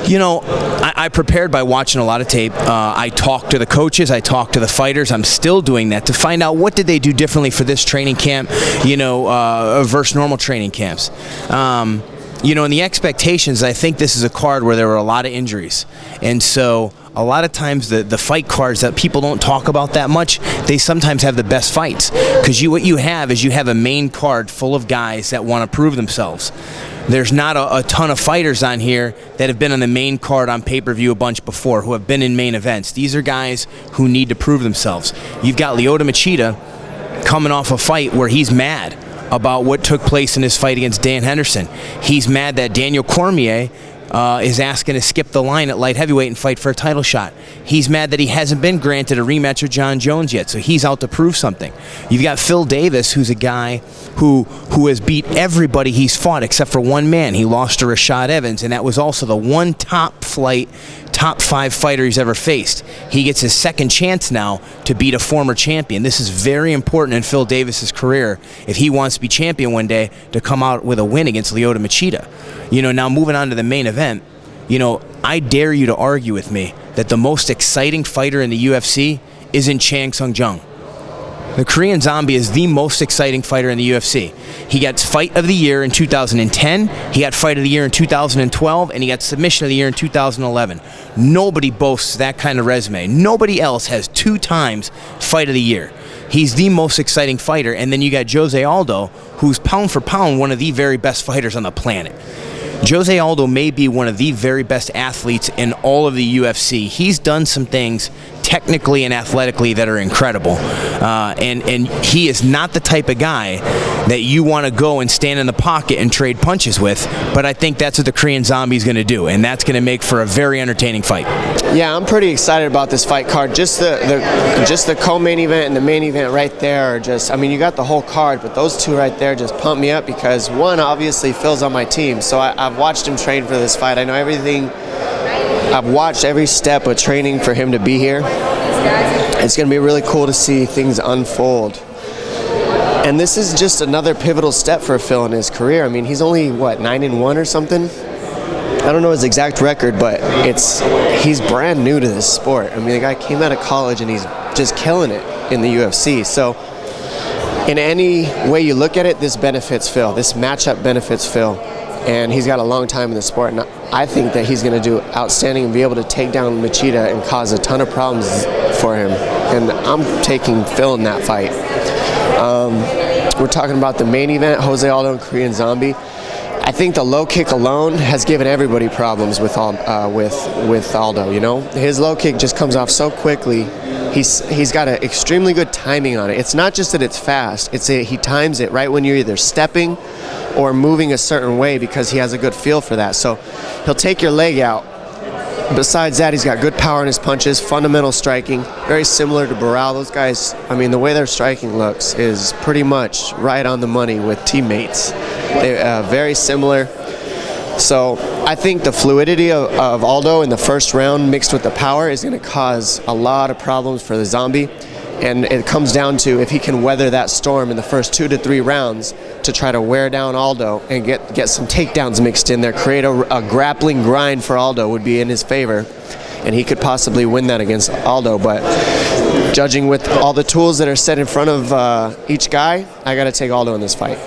You know, I prepared by watching a lot of tape. I talked to the coaches, I talked to the fighters. I'm still doing that to find out what did they do differently for this training camp, you know, versus normal training camps. You know, and the expectations, I think this is a card where there were a lot of injuries. And so a lot of times the fight cards that people don't talk about that much, they sometimes have the best fights. Because what you have is you have a main card full of guys that want to prove themselves. There's not a ton of fighters on here that have been on the main card on pay-per-view a bunch before, who have been in main events. These are guys who need to prove themselves. You've got Lyoto Machida coming off a fight where he's mad about what took place in his fight against Dan Henderson. He's mad that Daniel Cormier is asking to skip the line at light heavyweight and fight for a title shot. He's mad that he hasn't been granted a rematch with John Jones yet, so he's out to prove something. You've got Phil Davis, who's a guy who has beat everybody he's fought except for one man. He lost to Rashad Evans, and that was also the one top 5 fighter he's ever faced. He gets his second chance now to beat a former champion. This is very important in Phil Davis's career if he wants to be champion one day, to come out with a win against Lyoto Machida. You know, now moving on to the main event, you know, I dare you to argue with me that the most exciting fighter in the UFC isn't Chang Sung Jung. The Korean Zombie is the most exciting fighter in the UFC. He got Fight of the Year in 2010, he got Fight of the Year in 2012, and he got Submission of the Year in 2011. Nobody boasts that kind of resume. Nobody else has 2 times Fight of the Year. He's the most exciting fighter. And then you got Jose Aldo, who's pound for pound one of the very best fighters on the planet. Jose Aldo may be one of the very best athletes in all of the UFC. He's done some things technically and athletically that are incredible. And he is not the type of guy that you want to go and stand in the pocket and trade punches with, but I think that's what the Korean Zombie is going to do, and that's going to make for a very entertaining fight. Yeah, I'm pretty excited about this fight card. Just the co-main event and the main event right there are just, I mean, you got the whole card, but those two right there just pump me up because one, obviously, Phil's on my team, so I've watched him train for this fight. I know everything. I've watched every step of training for him to be here. It's going to be really cool to see things unfold. And this is just another pivotal step for Phil in his career. I mean, he's only, what, 9-1 or something? I don't know his exact record, but he's brand new to this sport. I mean, the guy came out of college and he's just killing it in the UFC. So in any way you look at it, this benefits Phil. This matchup benefits Phil. And he's got a long time in the sport, and I think that he's going to do outstanding and be able to take down Machida and cause a ton of problems for him. And I'm taking Phil in that fight. We're talking about the main event, Jose Aldo and Korean Zombie. I think the low kick alone has given everybody problems with Aldo. You know, his low kick just comes off so quickly. He's got an extremely good timing on it. It's not just that it's fast; he times it right when you're either stepping or moving a certain way because he has a good feel for that. So he'll take your leg out. Besides that, he's got good power in his punches, fundamental striking, very similar to Barral. Those guys, I mean, the way their striking looks is pretty much right on the money with teammates. They're very similar. So I think the fluidity of Aldo in the first round mixed with the power is going to cause a lot of problems for the Zombie. And it comes down to if he can weather that storm in the first 2 to 3 rounds to try to wear down Aldo and get some takedowns mixed in there, create a grappling grind for Aldo would be in his favor. And he could possibly win that against Aldo. But judging with all the tools that are set in front of each guy, I got to take Aldo in this fight.